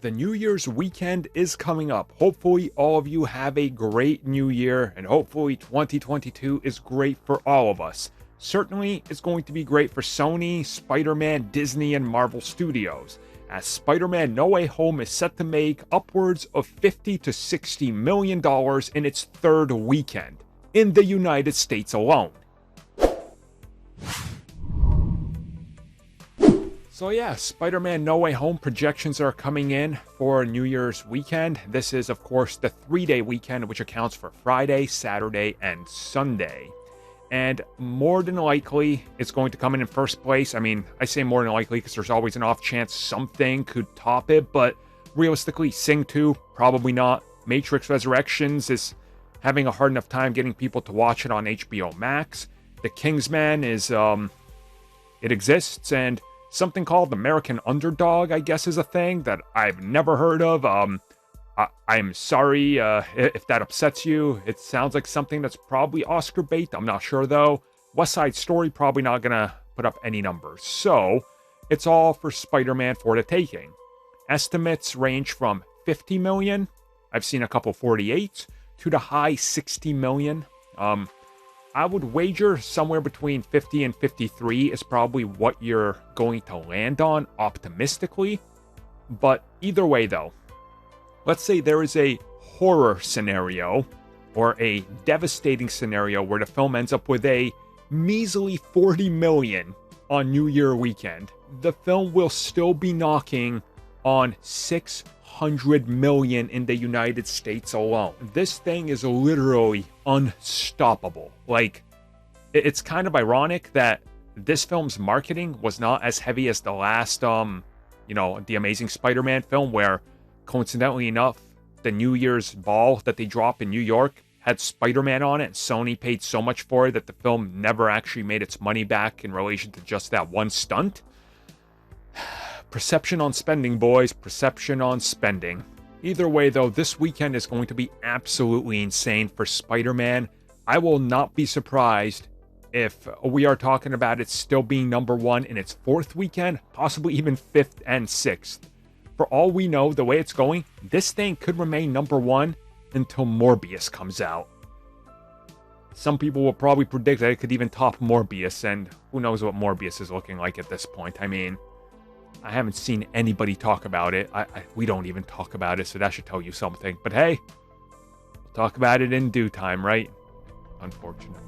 The New Year's weekend is coming up. Hopefully all of you have a great new year, and hopefully 2022 is great for all of us. Certainly it's going to be great for Sony, Spider-Man, Disney, and Marvel Studios, as Spider-Man No Way Home is set to make upwards of $50 to $60 million in its third weekend in the United States alone. So yeah, Spider-Man No Way Home projections are coming in for New Year's weekend. This is, of course, the 3-day weekend, which accounts for Friday, Saturday, and Sunday. And more than likely, it's going to come in first place. I mean, I say more than likely because there's always an off chance something could top it, but realistically, Sing 2, probably not. Matrix Resurrections is having a hard enough time getting people to watch it on HBO Max. The Kingsman is, it exists, and something called American Underdog, I guess, is a thing that I've never heard of. I'm sorry if that upsets you. It sounds like something that's probably Oscar bait. I'm not sure, though. West Side Story, probably not going to put up any numbers. So, it's all for Spider-Man for the taking. Estimates range from 50 million, I've seen a couple 48, to the high 60 million. I would wager somewhere between 50 and 53 is probably what you're going to land on, optimistically. But either way, though, let's say there is a horror scenario or a devastating scenario where the film ends up with a measly 40 million on New Year weekend. The film will still be knocking on 600 million in the United States alone. This thing is literally unstoppable. Like, it's kind of ironic that this film's marketing was not as heavy as the last, The Amazing Spider-Man film, where, coincidentally enough, the New Year's ball that they dropped in New York had Spider-Man on it, and Sony paid so much for it that the film never actually made its money back in relation to just that one stunt. Perception on spending, boys. Perception on spending. Either way, though, this weekend is going to be absolutely insane for Spider-Man. I will not be surprised if we are talking about it still being number one in its fourth weekend, possibly even fifth and sixth. For all we know, the way it's going, this thing could remain number one until Morbius comes out. Some people will probably predict that it could even top Morbius, and who knows what Morbius is looking like at this point. I mean, I haven't seen anybody talk about it. We don't even talk about it, so that should tell you something. But hey, we'll talk about it in due time, right? Unfortunately.